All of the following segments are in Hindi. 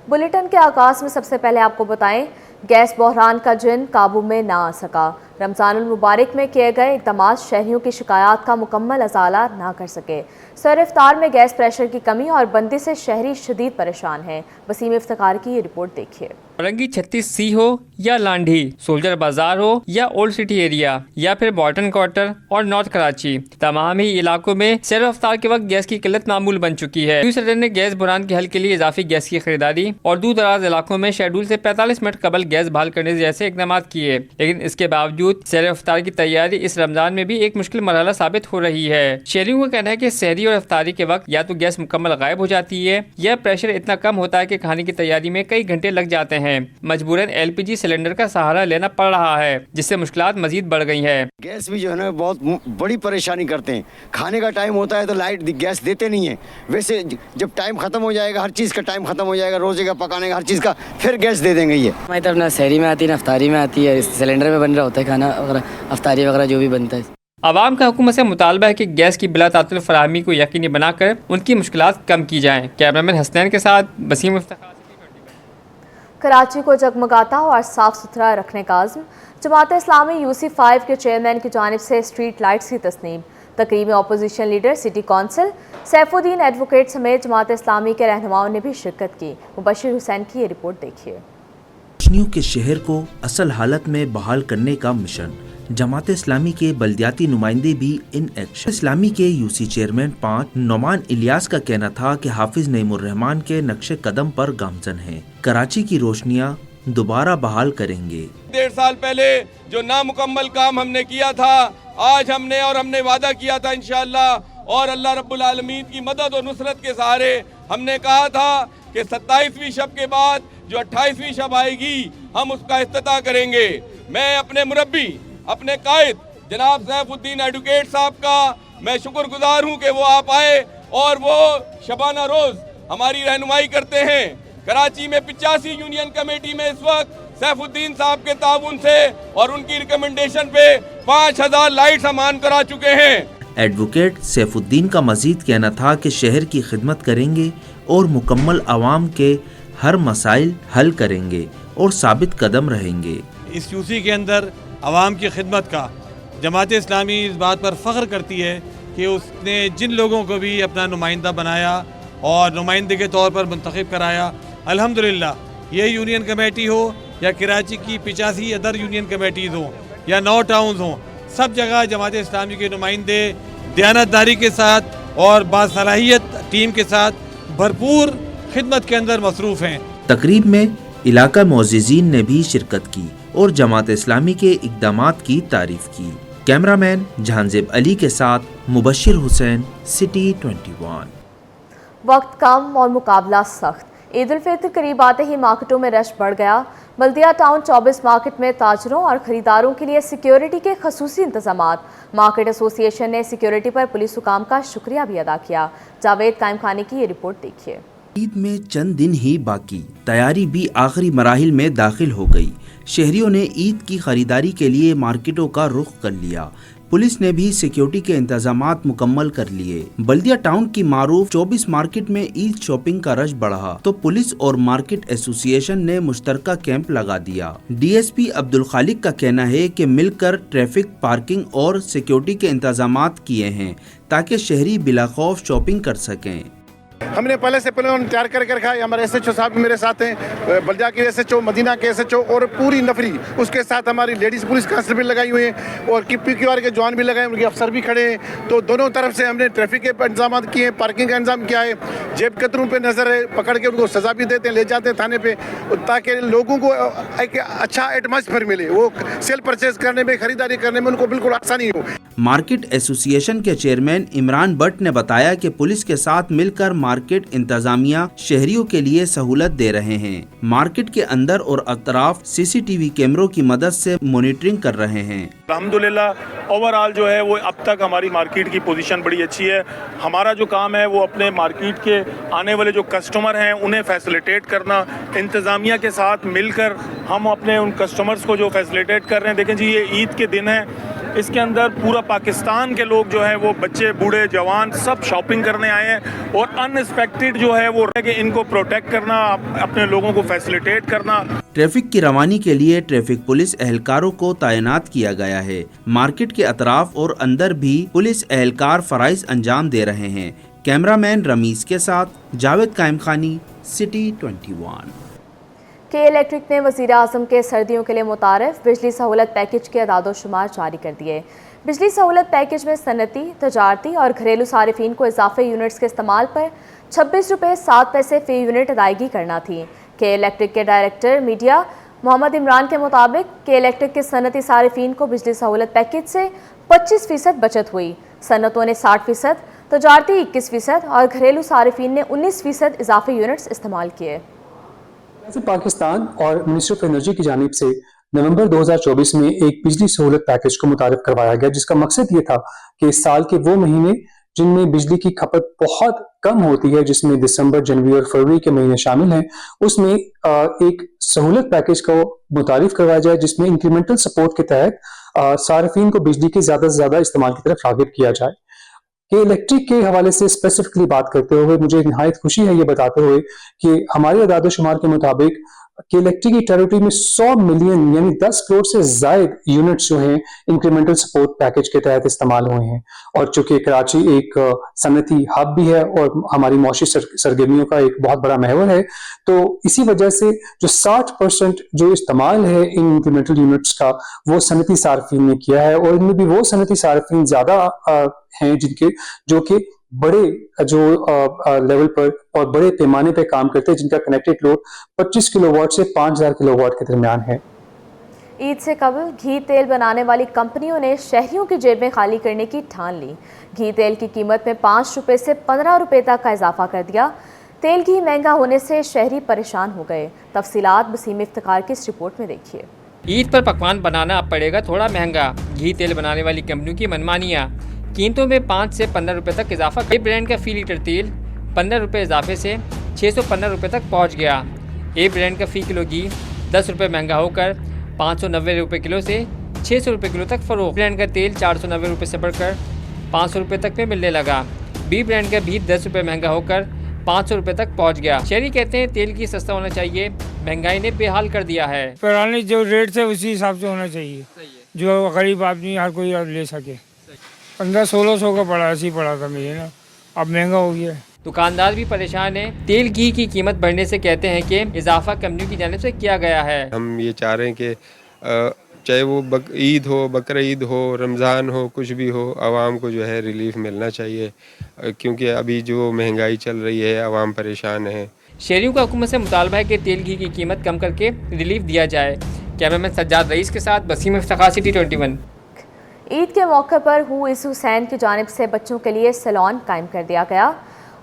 बुलेटिन के आगाज में सबसे पहले आपको बताएं, गैस बहरान का जिन काबू में ना आ सका। रमजानुल मुबारक में किए गए इक़दाम शहरियों की शिकायत का मुकम्मल अजाला ना कर सके। सर इफ्तार में गैस प्रेशर की कमी और बंदी से शहरी शदीद परेशान हैं। वसीम इफ्तिखार की ये रिपोर्ट देखिए। फरंगी 36C हो या लांढी, सोल्जर बाजार हो या ओल्ड सिटी एरिया या फिर बॉटन क्वार्टर और नॉर्थ कराची, तमाम ही इलाकों में सैर अफ्तार के वक्त गैस की किल्लत मामूल बन चुकी है। न्यू सदर ने गैस बहरान के हल के लिए इजाफी गैस की खरीदारी और दूर दराज इलाकों में शेड्यूल से 45 मिनट कबल गैस बहाल करने जैसे इकदाम किए, लेकिन इसके बावजूद सैर अफ्तार की तैयारी इस रमजान में भी एक मुश्किल मरहला साबित हो रही है। शहरियों का कहना है कि सहरी और अफ्तारी के वक्त या तो गैस मुकम्मल गायब हो जाती है या प्रेशर इतना कम होता है कि खाने की तैयारी में कई घंटे लग जाते हैं। मजबूरन LPG सिलेंडर का सहारा लेना पड़ रहा है, जिससे मुश्किलात मजीद बढ़ गई है। गैस भी जो है ना बहुत बड़ी परेशानी करते हैं। खाने का टाइम होता है तो लाइट गैस देते नहीं है। वैसे जब टाइम खत्म हो जाएगा, हर चीज़ का टाइम खत्म हो जाएगा, रोजे का पकाने का हर चीज़ का, फिर गैस दे देंगे। ये हमारी तरफ ना सहरी में आती है ना अफ्तारी में आती है। सिलेंडर में बन रहा होता है खाना वगैरह, अफ्तारी वगैरह जो भी बनता है। आवाम का हुकूमत से मुतालबा है कि गैस की बिला तातुल फराहमी को यकीनी बनाकर उनकी मुश्किलात कम की जाएँ। कैमरामैन हसनैन के साथ वसीम इफ्तिखार। कराची को जगमगाता और साफ सुथरा रखने का आज़्म। जमात इस्लामी UC5 के चेयरमैन की जानिब से स्ट्रीट लाइट्स की तस्नीम। तकरीब में opposition leader, city council, Saifuddin advocate समेत जमात इस्लामी के रहनुमाओं ने भी शिरकत की। मुबशिर हुसैन की ये रिपोर्ट देखिए। रोशनियों के शहर को असल हालत में बहाल करने का मिशन। जमात इस्लामी के बल्दियाती नुमाइंदे भी इन एक्शन। इस्लामी के UC चेयरमैन 5 नोमान इलियास का कहना था कि हाफिज नईमुर रहमान के नक्शे कदम पर गामजन हैं। कराची की रोशनियां दोबारा बहाल करेंगे। 1.5 साल पहले जो नामुकम्मल काम हमने किया था, आज हमने वादा किया था इंशाअल्लाह, और अल्लाह रब्बुल आलमीन की मदद और नुसरत के सहारे हमने कहा था कि 27वीं शब के बाद जो 28वीं शब आएगी हम उसका इफ्तिताह करेंगे। मैं अपने मुरब्बी, अपने कायद जनाब सैफुद्दीन एडवोकेट साहब का मैं शुक्रगुजार हूँ कि वो आप आए और वो शबाना रोज हमारी रहनुमाई करते हैं। कराची में 85 यूनियन कमेटी में इस वक्त सैफुद्दीन साहब के ताउन से और उनकी रिकमेंडेशन पे 5000 लाइट्स हम ऑन करा चुके हैं। एडवोकेट सैफुद्दीन का मजीद कहना था कि शहर की खिदमत करेंगे और मुकम्मल आवाम के हर मसाइल हल करेंगे और साबित कदम रहेंगे। इस UC के अंदर आवाम की खिदमत का जमात इस्लामी इस बात पर फ़ख्र करती है कि उसने जिन लोगों को भी अपना नुमाइंदा बनाया और नुमाइंदे के तौर पर मुंतखब कराया, अल्हम्दुलिल्लाह ये यूनियन कमेटी हो या कराची की 85 अदर यूनियन कमेटीज़ हों या 9 टाउन्स हों, सब जगह जमात इस्लामी के नुमाइंदे दयानतदारी के साथ और बासलाहियत टीम के साथ भरपूर खिदमत के अंदर मसरूफ़ हैं। तकरीब में इलाका मोअज़्ज़िज़ीन ने भी शिरकत की और जमात इस्लामी के इक़दामात की तारीफ की। कैमरामैन जहांजेब अली के साथ मुबशिर हुसैन, सिटी 21। वक्त कम और मुकाबला सख्त। ईद उल फितर करीब आते ही मार्केटों में रश बढ़ गया। बल्दिया टाउन 24 मार्केट में ताजरों और खरीदारों के लिए सिक्योरिटी के खसूसी इंतजामात। मार्केट एसोसिएशन ने सिक्योरिटी पर पुलिस हुकाम का शुक्रिया भी अदा किया। जावेद कायम खाने की ये रिपोर्ट देखिए। ईद में चंद दिन ही बाकी, तैयारी भी आखिरी मराहिल में दाखिल हो गई। शहरियों ने ईद की खरीदारी के लिए मार्केटों का रुख कर लिया। पुलिस ने भी सिक्योरिटी के इंतजामात मुकम्मल कर लिए। बल्दिया टाउन की मारूफ 24 मार्केट में ईद शॉपिंग का रश बढ़ा तो पुलिस और मार्केट एसोसिएशन ने मुश्तरका कैंप लगा दिया। DSP अब्दुल खालिक का कहना है कि मिलकर ट्रैफिक, पार्किंग और सिक्योरिटी के इंतजामात किए हैं ताकि शहरी बिलाखौफ शॉपिंग कर सकें। हमने पहले से प्लान तैयार करके रखा है। हमारे SHO साहब भी मेरे साथ हैं, बल्दिया के SHO, मदीना के SHO और पूरी नफरी, उसके साथ हमारी लेडीज़ पुलिस कांस्टेबल लगाई हुई है और PQR के जवान भी लगाए, उनके अफसर भी खड़े हैं। तो दोनों तरफ से हमने ट्रैफिक के इंतजाम किए हैं, पार्किंग का इंतजाम किया है। जेब कतरों पे नजर है, पकड़ के उनको सजा भी देते हैं, ले जाते हैं थाने पे, ताकि लोगों को एक अच्छा एटमॉस्फेयर मिले, वो सेल परचेज करने में, खरीदारी करने में उनको बिल्कुल आसानी हो। मार्केट एसोसिएशन के चेयरमैन इमरान भट्ट ने बताया कि पुलिस के साथ मिलकर मार्केट इंतजामिया शहरियों के लिए सहूलत दे रहे हैं। मार्केट के अंदर और अतराफ CCTV कैमरों की मदद से मॉनिटरिंग कर रहे हैं। अल्हम्दुलिल्लाह ओवरऑल जो है वो अब तक हमारी मार्केट की पोजीशन बड़ी अच्छी है। हमारा जो काम है वो अपने मार्केट के आने वाले जो कस्टमर हैं उन्हें फैसिलिटेट करना, इंतजामिया के साथ मिलकर हम अपने उन कस्टमर्स को जो फैसिलिटेट कर रहे हैं। देखें जी, ये ईद के दिन है, इसके अंदर पूरा पाकिस्तान के लोग जो है वो बच्चे बूढ़े जवान सब शॉपिंग करने आए हैं और अनएक्सपेक्टेड जो है वो कि इनको प्रोटेक्ट करना, अपने लोगों को फैसिलिटेट करना। ट्रैफिक की रवानी के लिए ट्रैफिक पुलिस एहलकारों को तैनात किया गया है। मार्केट के अतराफ और अंदर भी पुलिस एहलकार फराइज अंजाम दे रहे हैं। कैमरामैन रमीज के साथ जावेद कायम खानी, सिटी 21। के इलेक्ट्रिक ने वज़ीर आज़म के सर्दियों के लिए मुतारिफ बिजली सहूलत पैकेज के अदाद-ओ-शुमार जारी कर दिए। बिजली सहूलत पैकेज में सनती, तजारती और घरेलू सारिफीन को इजाफी यूनिट्स के इस्तेमाल पर 26 रुपये 7 पैसे फ़ी यूनिट अदायगी करना थी। के इलेक्ट्रिक के डायरेक्टर मीडिया मोहम्मद इमरान के मुताबिक के इलेक्ट्रिक के सनती सारिफीन को बिजली सहूलत पैकेज से 25% बचत हुई। सनतों ने 60%, तजारती 21% और घरेलू सारिफीन ने 19% इजाफी यूनिट्स इस्तेमाल किए। पाकिस्तान और मिनिस्ट्री ऑफ एनर्जी की जानिब से नवंबर 2024 में एक बिजली सहूलत पैकेज को मुतारिफ करवाया गया, जिसका मकसद ये था कि इस साल के वो महीने जिनमें बिजली की खपत बहुत कम होती है, जिसमें दिसंबर, जनवरी और फरवरी के महीने शामिल हैं, उसमें एक सहूलत पैकेज को मुतारिफ करवाया जाए जिसमें इंक्रीमेंटल सपोर्ट के तहत सार्फिन को बिजली के ज़्यादा से ज़्यादा इस्तेमाल की तरफ राग़िब किया जाए। कि इलेक्ट्रिक के हवाले से स्पेसिफिकली बात करते हुए मुझे निहायत खुशी है ये बताते हुए कि हमारे अदाद-ओ-शुमार के मुताबिक कि इलेक्ट्रिक की टेरिटरी में 100 मिलियन यानी 10 करोड़ से ज़ायद यूनिट्स जो हैं इंक्रीमेंटल सपोर्ट पैकेज के तहत इस्तेमाल हुए हैं। और चूंकि कराची एक सनती हब भी है और हमारी मौशी सरगर्मियों का एक बहुत बड़ा महवर है, तो इसी वजह से जो 60% जो इस्तेमाल है इन इंक्रीमेंटल यूनिट्स का वो सनती सार्फिन ने किया है। और इनमें भी वो सनती सार्फिन ज़्यादा हैं जो कि बड़े जो लेवल पर और बड़े पैमाने पर काम करते हैं, जिनका कनेक्टेड लोड 25 किलोवाट से 5000 किलोवाट के दरमियान है। ईद से कबल घी तेल बनाने वाली कंपनियों ने शहरियों की जेबें खाली करने की ठान ली। घी तेल की कीमत में 5 रुपये से 15 रुपये तक का इजाफा कर दिया। तेल घी महंगा होने से शहरी परेशान हो गए। तफसीलात वसीम इफ्तिखार की इस रिपोर्ट में देखिए। ईद पर पकवान बनाना अब पड़ेगा थोड़ा महंगा। घी तेल बनाने वाली कंपनियों की मनमानियाँ। कीमतों में 5 से 15 रुपये तक इजाफा। कई ब्रांड का फी लीटर तेल 15 रुपये इजाफे से 615 रुपये तक पहुंच गया। ए ब्रांड का फी किलो घी 10 रुपये महंगा होकर 590 रुपये किलो से 600 रुपये किलो तक फरोख्त। ब्रांड का तेल 490 रुपये से बढ़कर 500 रुपये तक में मिलने लगा। बी ब्रांड का भी 10 रुपये महंगा होकर 500 रुपये तक पहुंच गया। शहरी कहते हैं तेल की सस्ता होना चाहिए, महंगाई ने बेहाल कर दिया है। पुराने जो रेट थे उसी हिसाब से होना चाहिए, जो गरीब आदमी हर कोई ले सके। 1500-1600 का पड़ा, ऐसी पड़ा था मुझे ना, अब महंगा हो गया। दुकानदार भी परेशान हैं। तेल घी की कीमत बढ़ने से कहते हैं कि इजाफा कंपनियों की जानिब से किया गया है। हम ये चाह रहे हैं कि चाहे वो ईद हो, बकरा ईद हो, रमज़ान हो, कुछ भी हो, आवाम को जो है रिलीफ मिलना चाहिए, क्योंकि अभी जो महंगाई चल रही है आवाम परेशान है। शहरियों का हुकूमत से मुतालबा है कि तेल घी की कीमत कम करके रिलीफ दिया जाए। कैमरामैन सज्जाद रईस के साथ वसीम इफ्तिखार, सिटी 21। ईद के मौके पर हुइस हुसैन की जानिब से बच्चों के लिए सैलून कायम कर दिया गया।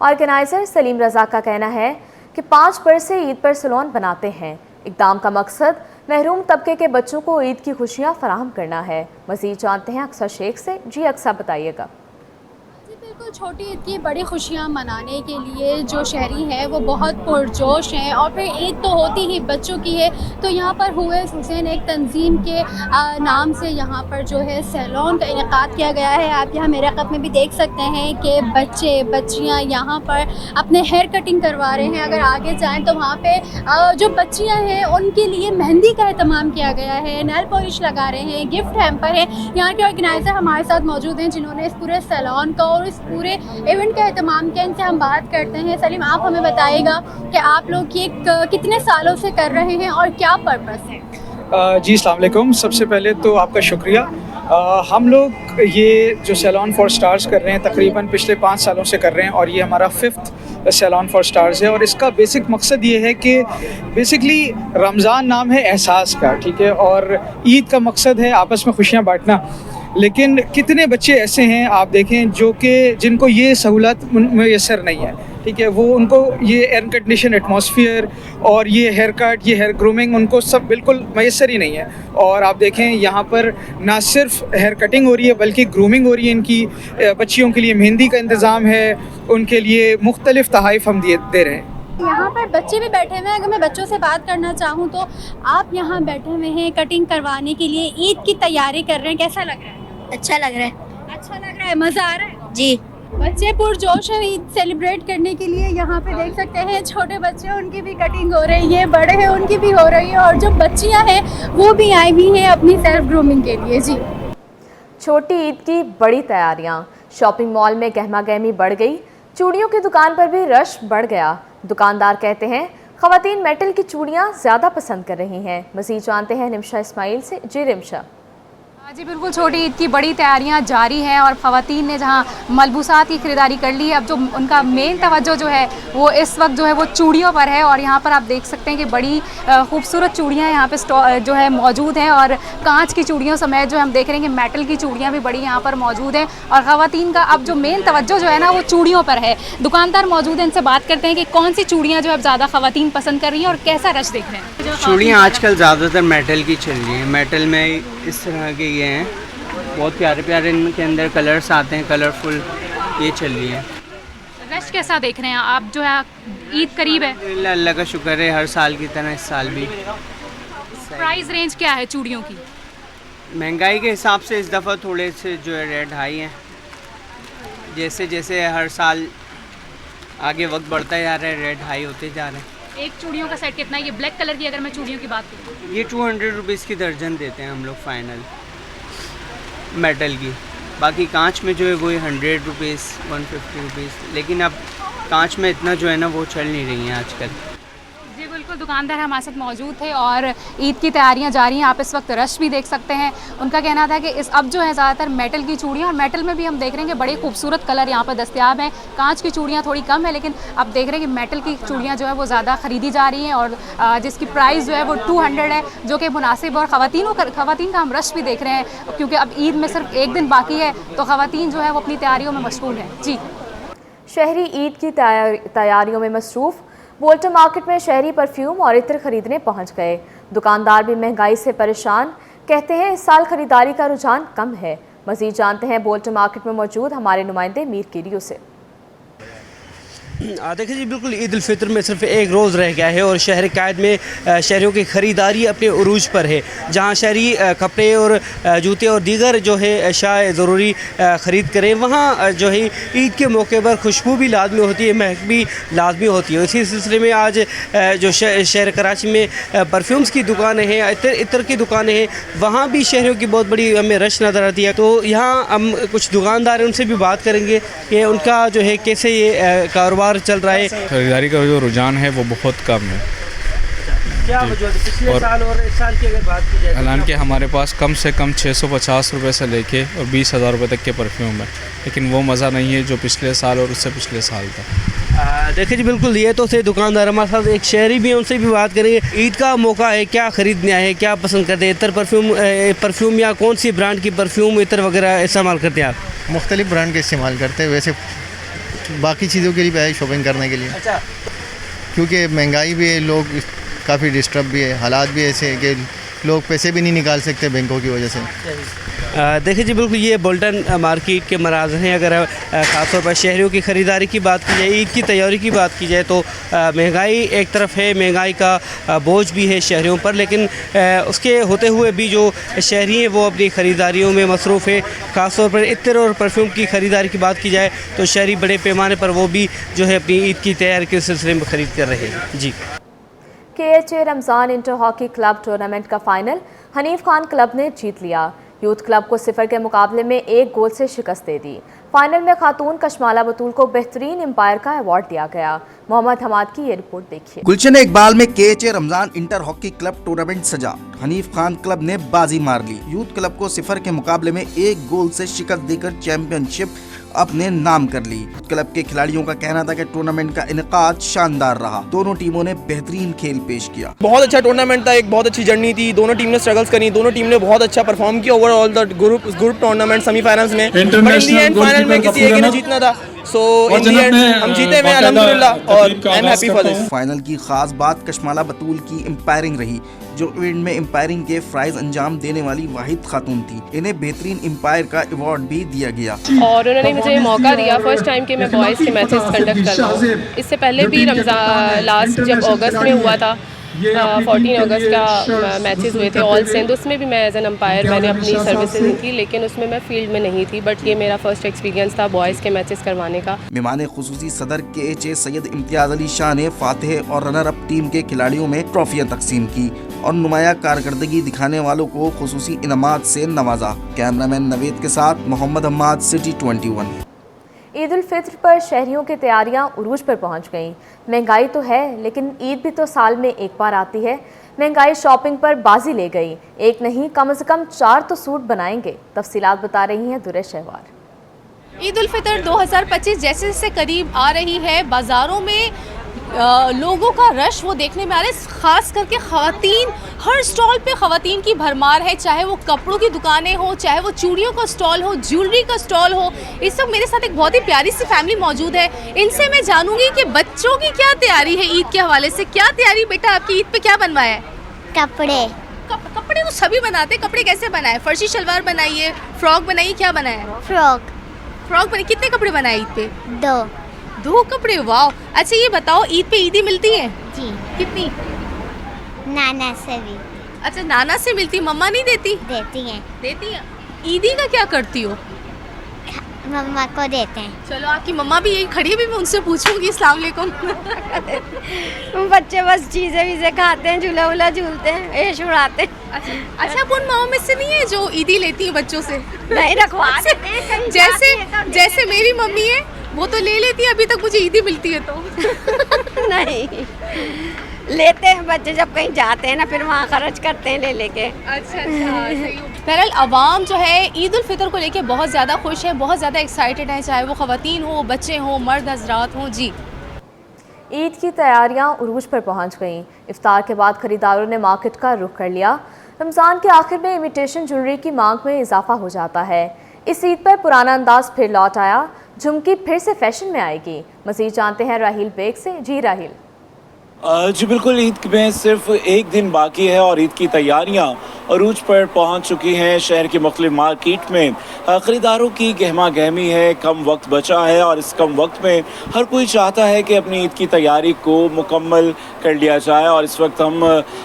ऑर्गेनाइज़र सलीम रज़ा का कहना है कि 5 बरस से ईद पर सैलून बनाते हैं। इक़दाम का मकसद महरूम तबके के बच्चों को ईद की खुशियाँ फराहम करना है। मज़ीद जानते हैं अक्सर शेख से। जी अक्सर बताइएगा। बिल्कुल, छोटी ईद की बड़ी खुशियाँ मनाने के लिए जो शहरी हैं वो बहुत पुरजोश हैं। और फिर ईद तो होती ही बच्चों की है, तो यहाँ पर हुइस हुसैन एक तंजीम के नाम से यहाँ पर जो है सैलून का इनेकाद किया गया है। आप यहाँ मेरे कप में भी देख सकते हैं कि बच्चे बच्चियाँ यहाँ पर अपने हेयर कटिंग करवा रहे हैं। अगर आगे जाएँ तो वहाँ पे जो बच्चियाँ हैं उनके लिए मेहंदी का एहतमाम किया गया है, नेल पॉलिश लगा रहे हैं, गिफ्ट हैम्पर है। यहाँ के ऑर्गेनाइज़र हमारे साथ मौजूद हैं जिन्होंने इस पूरे सैलून का और इस पूरे इवेंट का एहतमाम किया। इनसे हम बात करते हैं। सलीम, आप हमें बताइएगा कि आप लोग ये कितने सालों से कर रहे हैं और क्या पर्पस है? जी अस्सलाम वालेकुम। सबसे पहले तो आपका शुक्रिया। हम लोग ये जो सैलून फॉर स्टार्स कर रहे हैं तकरीबन पिछले 5 सालों से कर रहे हैं और ये हमारा 5th सैलून फॉर स्टार्स है। और इसका बेसिक मकसद ये है कि बेसिकली रमज़ान नाम है एहसास का, ठीक है, और ईद का मकसद है आपस में खुशियाँ बांटना। लेकिन कितने बच्चे ऐसे हैं आप देखें जो कि जिनको ये सहूलत मैसर नहीं है, ठीक है, वो उनको ये एयर कंडीशन एटमॉस्फेयर और ये हेयर कट, ये हेयर ग्रूमिंग उनको सब बिल्कुल मैसर ही नहीं है। और आप देखें यहाँ पर ना सिर्फ हेयर कटिंग हो रही है बल्कि ग्रूमिंग हो रही है इनकी। बच्चियों के लिए मेहंदी का इंतज़ाम है, उनके लिए मुख्तलिफ तहाइफ हम दे रहे हैं। यहाँ पर बच्चे भी बैठे हुए हैं। अगर मैं बच्चों से बात करना चाहूँ तो आप यहाँ बैठे हुए हैं कटिंग करवाने के लिए, ईद की तैयारी कर रहे हैं, कैसा लग रहा है? अच्छा लग रहा है। अच्छा लग रहा है, मजा आ रहा है जी। बच्चे पुरजोश हैं ईद सेलिब्रेट करने के लिए। यहाँ पे देख सकते हैं छोटे बच्चे, उनकी भी कटिंग हो रही है, बड़े हैं उनकी भी हो रही है, और जो बच्चियाँ हैं वो भी आई हुई हैं अपनी सेल्फ ग्रूमिंग के लिए। जी, छोटी ईद की बड़ी तैयारियां, शॉपिंग मॉल में गहमा गहमी बढ़ गई, चूड़ियों की दुकान पर भी रश बढ़ गया। दुकानदार कहते हैं खवातीन मेटल की चूड़ियां ज़्यादा पसंद कर रही हैं। मज़ीद जानते हैं निमशा इस्माइल से। जी रिमशा। जी बिल्कुल, छोटी ईद की बड़ी तैयारियां जारी हैं और ख़वातीन ने जहां मलबूसात की ख़रीदारी कर ली है, अब जो उनका मेन तवज्जो जो है वो इस वक्त जो है वो चूड़ियों पर है। और यहाँ पर आप देख सकते हैं कि बड़ी खूबसूरत चूड़ियाँ यहाँ पे जो है मौजूद हैं, और कांच की चूड़ियों समेत जो हम देख रहे हैं कि मेटल की चूड़ियाँ भी बड़ी यहाँ पर मौजूद हैं। और ख़वातीन का अब जो मेन तवज्जो जो है ना वो चूड़ियों पर है। दुकानदार मौजूद हैं, इनसे बात करते हैं कि कौन सी चूड़ियाँ जो है ज़्यादा ख़वातीन पसंद कर रही हैं और कैसा रश देख रहे हैं। चूड़ियाँ आजकल ज़्यादातर मेटल की चल रही हैं। मेटल में इस तरह के ये हैं, बहुत प्यारे प्यारे इनके अंदर कलर्स आते हैं, कलरफुल, ये चल रही है। रश कैसा देख रहे हैं आप? जो है ईद करीब है, अल्लाह का शुक्र है, हर साल की तरह इस साल भी। प्राइस रेंज क्या है चूड़ियों की? महंगाई के हिसाब से इस दफ़ा थोड़े से जो है रेट हाई हैं। जैसे जैसे हर साल आगे वक्त बढ़ता जा रहा है, रेट हाई होते जा रहे हैं। एक चूड़ियों का सेट कितना है? ये ब्लैक कलर की अगर मैं चूड़ियों की बात करूँ, ये 200 रुपीज़ की दर्जन देते हैं हम लोग फाइनल मेटल की। बाकी कांच में जो है वो 100 रुपीज़, 150 रुपीज़, लेकिन अब कांच में इतना जो है ना वो चल नहीं रही हैं आजकल। जी बिल्कुल, दुकानदार हमारे साथ मौजूद थे और ईद की तैयारियां जारी हैं। आप इस वक्त रश भी देख सकते हैं। उनका कहना था कि इस अब जो है ज़्यादातर मेटल की चूड़ियाँ, और मेटल में भी हम देख रहे हैं कि बड़े खूबसूरत कलर यहाँ पर दस्तियाब हैं। कांच की चूड़ियाँ थोड़ी कम है, लेकिन अब देख रहे हैं कि मेटल की चूड़ियाँ जो है वो ज़्यादा ख़रीदी जा रही हैं, और जिसकी प्राइस जो है वो 200 है, जो कि मुनासिब। और ख़वातीन का हम रश भी देख रहे हैं, क्योंकि अब ईद में सिर्फ एक दिन बाकी है, तो ख़वातीन जो है वो अपनी तैयारियों में मशगूल हैं। जी, शहरी ईद की तैयारियों में मसरूफ़। वोल्टर मार्केट में शहरी परफ्यूम और इत्र खरीदने पहुंच गए। दुकानदार भी महंगाई से परेशान, कहते हैं इस साल खरीदारी का रुझान कम है। मज़ीद जानते हैं वोल्टर मार्केट में मौजूद हमारे नुमाइंदे मीर कीरियो से। देखिए जी, बिल्कुल ईद उल फितर में सिर्फ एक रोज़ रह गया है और शहर कायद में शहरियों की ख़रीदारी अपने उरूज पर है। जहां शहरी कपड़े और जूते और दीगर जो है अशाए ज़रूरी ख़रीद करें, वहां जो है ईद के मौके पर खुशबू भी लाजमी होती है, महक भी लाजमी होती है। इसी सिलसिले में आज जो शहर कराची में परफ्यूम्स की दुकानें हैं, इत्र की दुकानें हैं, वहाँ भी शहरियों की बहुत बड़ी हमें रश नज़र आती है। तो यहाँ हम कुछ दुकानदार हैं, उनसे भी बात करेंगे कि उनका जो है कैसे ये कारोबार चल रहा है। खरीदारी का जो रुझान है वो बहुत कम है। क्या वजह है? पिछले साल और इस साल की अगर बात की जाए, हालांकि हमारे पास कम से कम 650 रुपये से लेके और 20,000 रुपये तक के परफ्यूम है, लेकिन वो मज़ा नहीं है जो पिछले साल और उससे पिछले साल था। देखिए जी, बिल्कुल ये तो से दुकानदार हमारे साथ एक शहरी भी हैं, उनसे भी बात करेंगे। ईद का मौका है, क्या ख़रीदने आए, क्या पसंद करते हैं? इत्र परफ्यूम या कौन सी ब्रांड की परफ्यूम इत्र वगैरह इस्तेमाल करते हैं आप? मुख्तलिफ ब्रांड के इस्तेमाल करते हैं, वैसे बाकी चीज़ों के लिए भी है शॉपिंग करने के लिए। अच्छा, क्योंकि महंगाई भी है, लोग काफ़ी डिस्टर्ब भी है, हालात भी ऐसे हैं कि लोग पैसे भी नहीं निकाल सकते बैंकों की वजह से। देखिए जी, बिल्कुल ये बोल्टन मार्केट के मनाज़र हैं। अगर ख़ासतौर पर शहरियों की ख़रीदारी की बात की जाए, ईद की तैयारी की बात की जाए, तो महंगाई एक तरफ है, महंगाई का बोझ भी है शहरियों पर, लेकिन उसके होते हुए भी जो शहरी हैं वो अपनी ख़रीदारियों में मसरूफ़ है। ख़ासतौर पर इत्र और परफ्यूम की ख़रीदारी की बात की जाए तो शहरी बड़े पैमाने पर वो भी जो है अपनी ईद की तैयारी के सिलसिले में ख़रीद कर रहे हैं। जी, KHA Ramzan inter hockey club tournament का फाइनल हनीफ खान क्लब ने जीत लिया। यूथ क्लब को 0 के मुकाबले में 1 गोल से शिकस्त दे दी। फाइनल में खातून कशमाला बतूल को बेहतरीन एम्पायर का अवार्ड दिया गया। मोहम्मद हमाद की ये रिपोर्ट देखिए। गुलशन इकबाल में KHA Ramzan inter hockey club tournament सजा। हनीफ खान क्लब ने बाजी मार ली। यूथ क्लब को 0 के मुकाबले में 1 गोल से शिकस्त देकर चैंपियनशिप अपने नाम कर ली। क्लब के खिलाड़ियों का कहना था कि टूर्नामेंट का इनकाद शानदार रहा। दोनों टीमों ने बेहतरीन खेल पेश किया। बहुत अच्छा टूर्नामेंट था, एक बहुत अच्छी जर्नी थी। दोनों टीम ने स्ट्रगल्स करी, दोनों टीम ने बहुत अच्छा परफॉर्म किया overall the group tournament semifinals में। But in the end final में किसी एक ने जीतना था, सो इन दी एंड हम जीते हैं अल्हम्दुलिल्लाह और I am happy for this. Final की खास बात कशमाला बतूल की एम्पायरिंग रही, जो इवेंट में एम्पायरिंग के प्राइज अंजाम देने वाली वाहिद खातून थी। इन्हें बेहतरीन एम्पायर का अवार्ड भी दिया गया और उन्होंने मुझे मौका दिया फर्स्ट टाइम कि मैं बॉयज़ के मैचेस कंडक्ट कर रहा हूँ। इससे पहले भी रमज़ान लास्ट जब अगस्त में हुआ था 14 अगस्त का मैचेस हुए थे ऑल सिंध, उसमें भी मैं एज एन अम्पायर मैंने अपनी सर्विसेज दी थी, लेकिन उसमें मैं फील्ड में नहीं थी। बट ये मेरा फर्स्ट एक्सपीरियंस था बॉयज़ के मैचेस करवाने का। मेहमान खुसूसी सदर KHA सैयद इम्तियाज अली शाह ने फातिह और रनर अप टीम के खिलाड़ियों में ट्रॉफियां तकसीम की और नुमाया कारकर्दगी दिखाने वालों को खुसूसी इनामात से नवाजा। कैमरामैन नवेद के साथ मोहम्मद हम्माद, सिटी 21। ईद उल फित्र पर शहरियों की तैयारियां उरूज पर पहुंच गईं। महंगाई तो है, लेकिन ईद भी तो साल में एक बार आती है। महंगाई शॉपिंग पर बाजी ले गई। एक नहीं, कम से कम 4 तो सूट बनाएंगे। तफसीलात बता रही हैं दुरे शहवार। ईद उल फित्र 2025 जैसे जैसे करीब आ रही है, बाज़ारों में लोगों का रश वो देखने में आ रहा है। ख़ास करके ख़वातीन, हर स्टॉल पे ख़वातीन की भरमार है, चाहे वो कपड़ों की दुकानें हो, चाहे वो चूड़ियों का स्टॉल हो, ज्वेलरी का स्टॉल हो। इस वक्त मेरे साथ एक बहुत ही प्यारी सी फैमिली मौजूद है। इनसे मैं जानूंगी कि बच्चों की क्या तैयारी है ईद के हवाले से। क्या तैयारी बेटा आपकी ईद पे क्या बनवाया है? कपड़े। कपड़े तो सभी बनाते, कपड़े कैसे बनाए? फर्शी शलवार बनाई है, फ्रॉक बनाई, क्या बनाया है? फ्रॉक बनी। कितने कपड़े बनाए ईद पे? 2 कपड़े। वाह। अच्छा ये बताओ, ईद पे ईदी मिलती है? जी। कितनी? नाना से भी। अच्छा नाना से मिलती, मम्मा नहीं देती? देती हैं। ईदी का क्या करती हो? मम्मा को देते हैं। चलो आपकी मम्मा भी यही खड़ी है, भी मैं उनसे पूछूंगी। अस्सलाम वालेकुम। बच्चे बस चीज़ें वीज़ें खाते हैं, झूला वूला झूलते हैं, ऐश उड़ाते हैं। अच्छा आप उन माओ में से नहीं है जो ईदी लेती है बच्चों से? नहीं, रखवा देते हैं। जैसे मेरी मम्मी है, वो तो ले लेती है, अभी तक मुझे ईदी मिलती है तो। नहीं लेते हैं बच्चे, जब कहीं जाते हैं ना फिर वहाँ खर्च करते हैं ले लेके। अच्छा सही। बहरहाल आवाम जो है ईद उल फितर को लेके बहुत ज़्यादा खुश है, बहुत ज़्यादा एक्साइटेड है, चाहे वो ख़वातीन हो, बच्चे हों, मर्द हजरात हों। जी ईद की तैयारियां उरूज पर पहुंच गईं। इफ्तार के बाद खरीदारों ने मार्केट का रुख कर लिया। रमज़ान के आखिर में इमिटेशन ज्वेलरी की मांग में इजाफा हो जाता है। इस ईद पर पुराना अंदाज फिर लौट आया। झुमकी फिर से फैशन में आएगी। मज़ीद जानते हैं राहिल बेग से। जी राहिल। जी बिल्कुल, ईद में सिर्फ एक दिन बाकी है और ईद की तैयारियां अरूज पर पहुंच चुकी हैं। शहर की मुख्तलिफ मार्केट में ख़रीदारों की गहमा गहमी है। कम वक्त बचा है और इस कम वक्त में हर कोई चाहता है कि अपनी ईद की तैयारी को मुकम्मल कर लिया जाए। और इस वक्त हम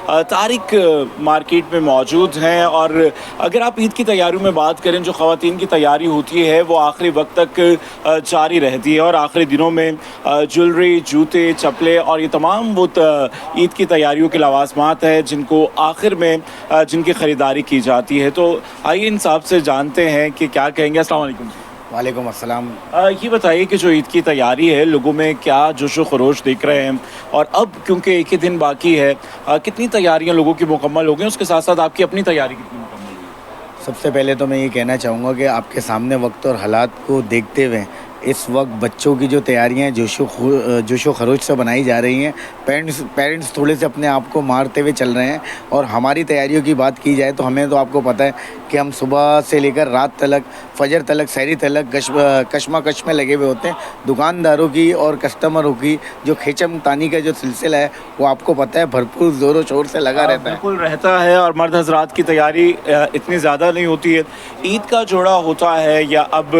तारिक मार्केट में मौजूद हैं। और अगर आप ईद की तैयारियों में बात करें, जो ख़वातीन की तैयारी होती है वो आखिरी वक्त तक जारी रहती है और आखिरी दिनों में ज्वेलरी, जूते, चप्पलें और ये तमाम वो ईद की तैयारियों के लवाजमात है जिनको आखिर में जिनकी ख़रीदारी की जाती है। तो आइए इन साहब से जानते हैं कि क्या कहेंगे। अस्सलाम वालेकुम। वालेकुम अस्सलाम। ये बताइए कि जो ईद की तैयारी है, लोगों में क्या जोशो खरोश दिख रहे हैं? और अब क्योंकि एक ही दिन बाकी है, कितनी तैयारियां लोगों की मुकम्मल हो गई? उसके साथ साथ आपकी अपनी तैयारी कितनी मुकम्मल हुई? सबसे पहले तो मैं ये कहना चाहूँगा कि आपके सामने वक्त और हालात को देखते हुए इस वक्त बच्चों की जो तैयारियां जोशो खरोश से बनाई जा रही हैं, पेरेंट्स थोड़े से अपने आप को मारते हुए चल रहे हैं। और हमारी तैयारियों की बात की जाए तो हमें तो आपको पता है कि हम सुबह से लेकर रात तलक, फजर तलक, सहरी तलक कश्मकश में लगे हुए होते हैं। दुकानदारों की और कस्टमरों की जो खींचम तानी का जो सिलसिला है वो आपको पता है भरपूर ज़ोरों शोर से लगा रहता है। बिल्कुल रहता है। और मर्द हजरात की तैयारी इतनी ज़्यादा नहीं होती है। ईद का जोड़ा होता है या अब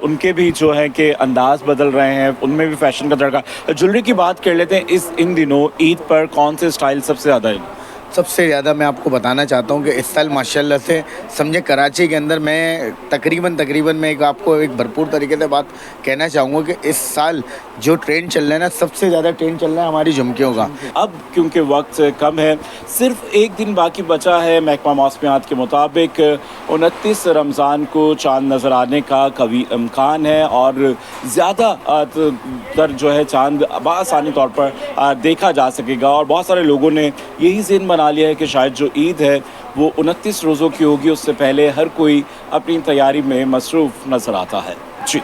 उनके भी जो है कि अंदाज बदल रहे हैं, उनमें भी फैशन का तड़का। ज्वेलरी की बात कर लेते हैं। इन दिनों ईद पर कौन से स्टाइल सबसे ज़्यादा है? सबसे ज़्यादा मैं आपको बताना चाहता हूँ कि इस साल माशाल्लाह से समझे कराची के अंदर मैं तकरीबन मैं आपको एक भरपूर तरीके से बात कहना चाहूँगा कि इस साल जो ट्रेंड चल रहा है ना, सबसे ज़्यादा ट्रेंड चल रहा है हमारी झुमकियों का। अब क्योंकि वक्त कम है, सिर्फ एक दिन बाकी बचा है। महकमा मौसमियात के मुताबिक 29 रमज़ान को चाँद नज़र आने का कभी इम्कान है और ज़्यादा तर जो है चाँद बआसानी तौर पर देखा जा सकेगा। और बहुत सारे लोगों ने यही ज़हन बना लिया है कि शायद जो ईद है वो 29 रोज़ों की होगी, उससे पहले हर कोई अपनी तैयारी में मसरूफ़ नज़र आता है। जी,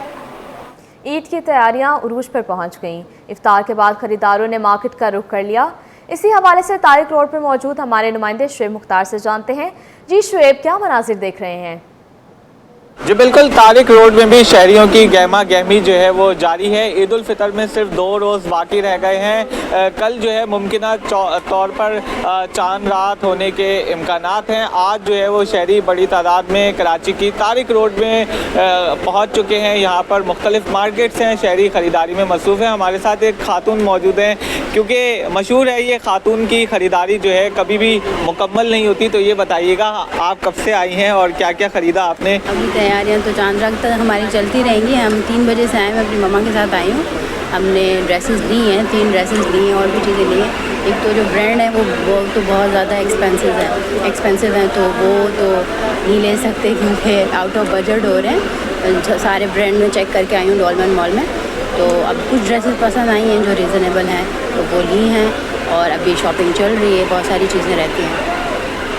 ईद की तैयारियां उरूज पर पहुंच गईं। इफ्तार के बाद खरीदारों ने मार्केट का रुख कर लिया। इसी हवाले से तारिक रोड पर मौजूद हमारे नुमाइंदे शुएब मुख्तार से जानते हैं। जी शुएब, क्या मनाजिर देख रहे हैं? जी बिल्कुल, तारिक रोड में भी शहरियों की गहमा गहमी जो है वो जारी है। ईद उल फितर में सिर्फ 2 रोज़ बाकी रह गए हैं। कल जो है मुमकिना तौर पर चांद रात होने के इम्कानात हैं। आज जो है वो शहरी बड़ी तादाद में कराची की तारिक रोड में पहुंच चुके हैं। यहाँ पर मुख्तलिफ मार्केट्स हैं, शहरी ख़रीदारी में मसरूफ़ हैं। हमारे साथ एक खातून मौजूद हैं, क्योंकि मशहूर है ये खातून की ख़रीदारी जो है कभी भी मुकम्मल नहीं होती। तो ये बताइएगा, आप कब से आई हैं और क्या क्या ख़रीदा आपने? तैयारियां तो चांद रात तक हमारी चलती रहेंगी। हम 3 बजे से आए, मैं अपनी मम्मा के साथ आई हूँ। हमने ड्रेसेस ली हैं, 3 ड्रेसेस ली हैं और भी चीज़ें ली हैं। एक तो जो ब्रांड है वो तो बहुत ज़्यादा एक्सपेंसिव हैं, तो वो तो नहीं ले सकते क्योंकि आउट ऑफ बजट हो रहे हैं। सारे ब्रांड में चेक करके आई हूँ डॉलमेन मॉल में। तो अब कुछ ड्रेसेस पसंद आई हैं जो रीज़नेबल हैं, तो वो ली हैं और अभी शॉपिंग चल रही है। बहुत सारी चीज़ें रहती हैं।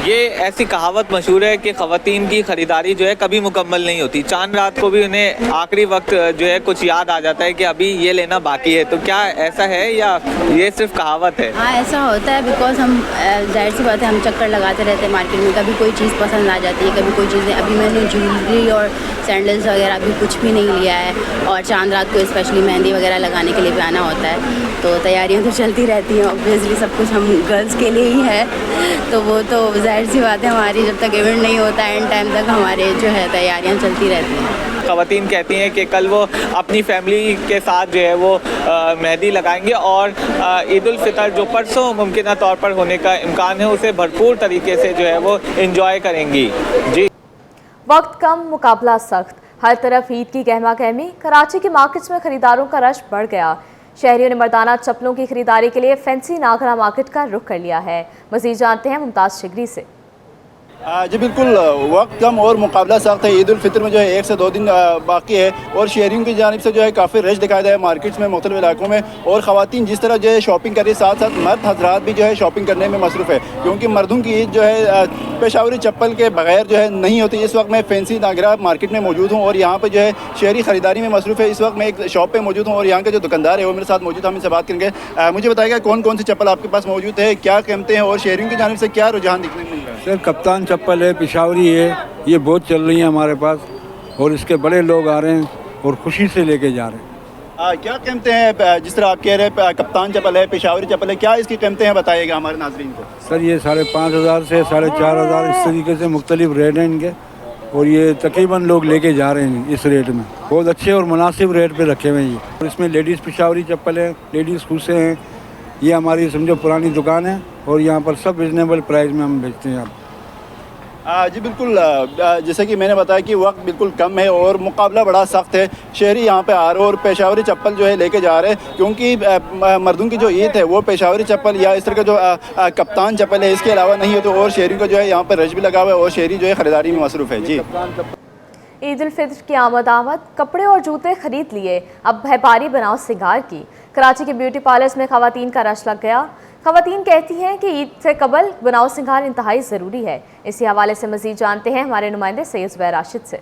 ये ऐसी कहावत मशहूर है कि ख़वातीन की ख़रीदारी जो है कभी मुकम्मल नहीं होती। चांद रात को भी उन्हें आखिरी वक्त जो है कुछ याद आ जाता है कि अभी ये लेना बाकी है। तो क्या ऐसा है या ये सिर्फ कहावत है? हाँ, ऐसा होता है, बिकॉज हम जाहिर सी बात है हम चक्कर लगाते रहते हैं मार्केट में। कभी कोई चीज़ पसंद आ जाती है, कभी कोई चीज़ें। अभी मैंने ज्वेलरी और सैंडल्स वगैरह अभी कुछ भी नहीं लिया है, और चांद रात को स्पेशली मेहंदी वगैरह लगाने के लिए भी आना होता है। तो तैयारियाँ तो चलती रहती हैं, ऑब्वियसली सब कुछ हम गर्ल्स के लिए ही है। तो वो तो जाहिर सी बात है, हमारी जब तक इवेंट नहीं होता एंड टाइम तक हमारे जो है तैयारियां चलती रहती हैं। ख़वातीन कहती हैं कि कल वो अपनी फैमिली के साथ जो है वो मेहंदी लगाएंगे और ईद उल फितर जो परसों मुमकिन तौर पर होने का इम्कान है उसे भरपूर तरीके से जो है वो इंजॉय करेंगी। जी, वक्त कम, मुकाबला सख्त, हर तरफ ईद की गहमा गहमी। कराची के मार्केट्स में खरीदारों का रश बढ़ गया। शहरियों ने मर्दाना चप्पलों की खरीदारी के लिए फैंसी नागरा मार्केट का रुख कर लिया है। मज़ीद जानते हैं मुमताज़ शिगरी से। जी बिल्कुल, वक्त कम और मुकाबला सख्त है। ईद उल फितर में जो है 1 से 2 दिन बाकी है और शहरियों की जानिब से जो है काफ़ी रश दिखाई दे मार्केट्स में मुख्तलिफ इलाकों में। और ख़वातीन जिस तरह जो है शॉपिंग कर रही है, साथ साथ मर्द हजरात भी जो है शॉपिंग करने में मसरूफ़ है, क्योंकि मर्दों की ईद जो है पेशावरी चप्पल के बगैर जो है नहीं होती। इस वक्त मैं फैंसी नागरा मार्केट में मौजूद हूँ और यहाँ पर जो है शहरी ख़रीदारी में मसरूफ़ है। इस वक्त मैं एक शॉप पर मौजूद हूँ और यहाँ के जो दुकानदार है वो मेरे साथ मौजूद, हम इनसे बात करेंगे। मुझे बताइएगा कौन कौन सी चप्पल आपके पास मौजूद है, क्या कीमतें हैं और शहरियों की जानिब से क्या रुझान दिखने को मिल रहा है? सर, कप्तान चप्पल है, पिशावरी है, ये बहुत चल रही है हमारे पास और इसके बड़े लोग आ रहे हैं और खुशी से लेके जा रहे हैं। क्या कीमतें हैं? जिस तरह आप कह रहे हैं कप्तान चप्पल है, पेशावरी चप्पल है, क्या इसकी कीमतें हैं बताइएगा हमारे नाज़रीन को। सर, ये 5,500 से 4,500 इस तरीके से मुख्तलिफ रेट हैं इनके और ये तकरीबन लोग लेके जा रहे हैं इस रेट में। बहुत अच्छे और मुनासिब रेट पे रखे हुए हैं ये। और इसमें लेडीज़ पेशावरी चप्पल है, लेडीज़ खूसे हैं। ये हमारी समझो पुरानी दुकान है और यहाँ पर सब रिजनेबल प्राइस में हम बेचते हैं। जी बिल्कुल, जैसे कि मैंने बताया कि वक्त बिल्कुल कम है और मुकाबला बड़ा सख्त है। शहरी यहाँ पे आ रहे हैं और पेशावरी चप्पल जो है लेके जा रहे हैं, क्योंकि मर्दों की जो ईद है वो पेशावरी चप्पल या इस तरह का जो कप्तान चप्पल है इसके अलावा नहीं होती। और शहरी को जो है यहाँ पर रश भी लगा हुआ है और शहरी जो है ख़रीदारी में मसरूफ़ है। जी, ईद उल फितर की आमद कपड़े और जूते खरीद लिए, अब है बारी बनाओ सिंगार की। कराची के ब्यूटी पार्लर्स में ख़वातीन का रश लग गया। ख़वातीन कहती हैं कि ईद से कबल बनाओ सिंगार इंतहाई ज़रूरी है। इसी हवाले से मज़ीद जानते हैं हमारे नुमाइंदे सैयद ज़ुबैर राशिद से।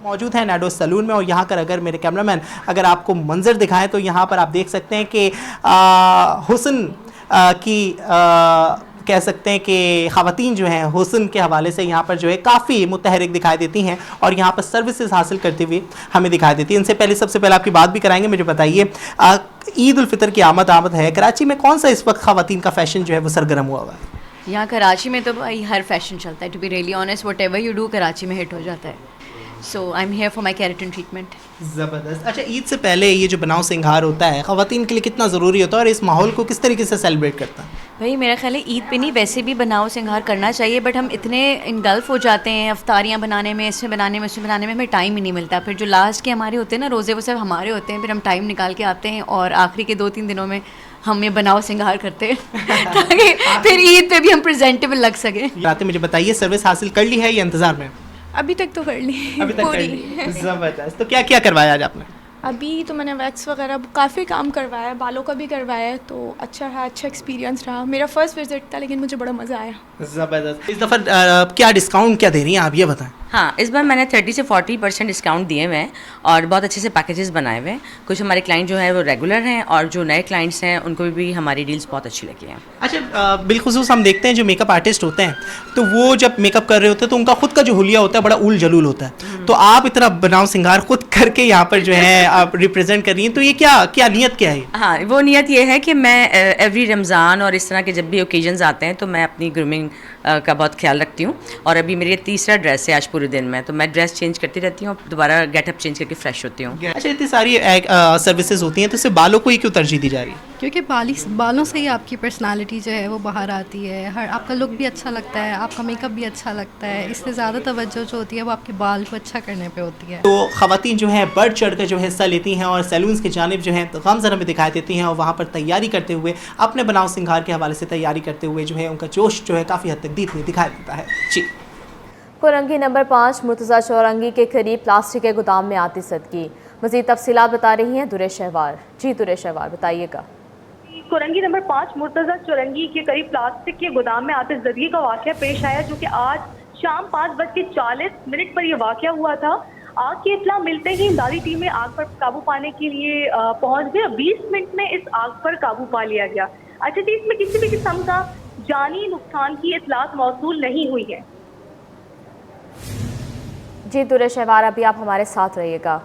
मौजूद है नाडो सैलून में और यहाँ पर अगर मेरे कैमरामैन अगर आपको मंजर दिखाएं तो यहाँ पर आप देख सकते हैं कि हुस्न की कह सकते हैं कि ख़वातीन जो हैं हुस्न के हवाले से यहाँ पर जो है काफ़ी मुतहरिक दिखाई देती हैं और यहाँ पर सर्विसेज हासिल करते हुए हमें दिखाई देती है। इनसे पहले सबसे पहले आपकी बात भी कराएंगे। मुझे बताइए, ईद उल फितर की आमद है, कराची में कौन सा इस वक्त ख़वातीन का फ़ैशन जो है वो सरगर्म हुआ हुआ है? यहाँ कराची में तो भाई हर फैशन चलता है। To be really honest, whatever you do Karachi में हिट हो जाता है। So I am here for my keratin treatment. ज़बरदस्त। अच्छा, ईद से पहले ये जो बनाओ सिंगार होता है ख़वातीन के लिए कितना ज़रूरी होता है और इस माहौल को किस तरीके से सेलिब्रेट करता है? भाई मेरा ख्याल है ईद पे नहीं, वैसे भी बनाओ सिंगार करना चाहिए, बट हम इतने इंगल्फ हो जाते हैं अफ्तारियाँ बनाने में, इसमें बनाने में, उसमें बनाने में, हमें टाइम ही नहीं मिलता। फिर जो लास्ट के हमारे होते हैं ना रोज़े, वो सब हमारे होते हैं, फिर हम टाइम निकाल के आते हैं और आखिरी के 2-3 दिनों में हम ये बनाओ सिंगार करते हैं ताकि फिर ईद पे भी हम प्रेजेंटेबल लग सकें। रात मुझे बताइए, सर्विस हासिल कर ली है या इंतज़ार में? अभी तक तो कर ली। अभी तक कर ली। ज़बरदस्त। तो क्या क्या करवाया आज आपने? अभी तो मैंने वैक्स वगैरह काफ़ी काम करवाया है, बालों का भी करवाया है, तो अच्छा रहा, अच्छा एक्सपीरियंस रहा। मेरा फर्स्ट विजिट था लेकिन मुझे बड़ा मज़ा आया। ज़बरदस्त। इस दफ़ा क्या डिस्काउंट क्या दे रही हैं आप, ये बताएं। हाँ, इस बार मैंने 30 से 40% डिस्काउंट दिए हुए हैं और बहुत अच्छे से पैकेजेस बनाए हुए हैं। कुछ हमारे क्लाइंट जो है वो रेगुलर हैं और जो नए क्लाइंट्स हैं उनको भी हमारी डील्स बहुत अच्छी लगी हैं। अच्छा, बिलखुसूस हम देखते हैं जो मेकअप आर्टिस्ट होते हैं तो वो जब मेकअप कर रहे होते हैं तो उनका खुद का जो हुलिया होता है बड़ा उल जलूल होता है, तो आप इतना बनाव सिंगार खुद करके यहाँ पर जो है आप रिप्रेजेंट कर रही हैं, तो ये क्या नीयत क्या है? हाँ, वो नीयत ये है कि मैं एवरी रमज़ान और इस तरह के जब भी ओकेजन्स आते हैं तो मैं अपनी ग्रूमिंग का बहुत ख्याल रखती हूँ। और अभी मेरी तीसरा ड्रेस है आज पूरे दिन में, तो मैं ड्रेस चेंज करती रहती हूँ, दोबारा गेटअप चेंज करके फ्रेश होती हूँ। अच्छा, इतनी सारी सर्विसेज होती हैं तो सिर्फ बालों को ही क्यों तरजीह दी जा रही है? क्योंकि बालों से ही आपकी पर्सनालिटी जो है वो बाहर आती है, हर आपका लुक भी अच्छा लगता है, आपका मेकअप भी अच्छा लगता है, इससे ज़्यादा तवज्जो जो होती है वो आपके बाल को अच्छा करने पे होती है। तो ख़वातीन जो है बढ़ चढ़ कर जो हिस्सा लेती हैं और सैलून्स की जानिब जो है गमज़रा में दिखाई देती हैं और वहाँ पर तैयारी करते हुए अपने बनाव सिंगार के हवाले से तैयारी करते हुए जो है उनका जोश जो है काफ़ी हद तक दिखाई देता है। जी। कोरंगी नंबर 5 मुर्तज़ा चौरंगी के करीब प्लास्टिक के गोदाम में आतिशबाजी। मज़ीद तफसीलात बता रही हैं दुरे शहवार। जी दुरे शहवार, बताइएगा। कोरंगी नंबर 5 मुर्तज़ा चौरंगी के करीब प्लास्टिक के गोदाम में आतिशबाजी का वाक़या पेश आया, जो कि आज शाम 5:40 पर यह वाक़या हुआ था। आग की इत्तला मिलते ही इमदादी टीमें आग पर काबू पाने के लिए पहुंच गए। 20 मिनट में इस आग पर काबू पा लिया गया। अच्छा, इसमें किसी भी किस्म का जानी नुकसान की इत्तलात मौसूल नहीं हुई है। जी दुरे शहवार, अभी आप हमारे साथ रहिएगा।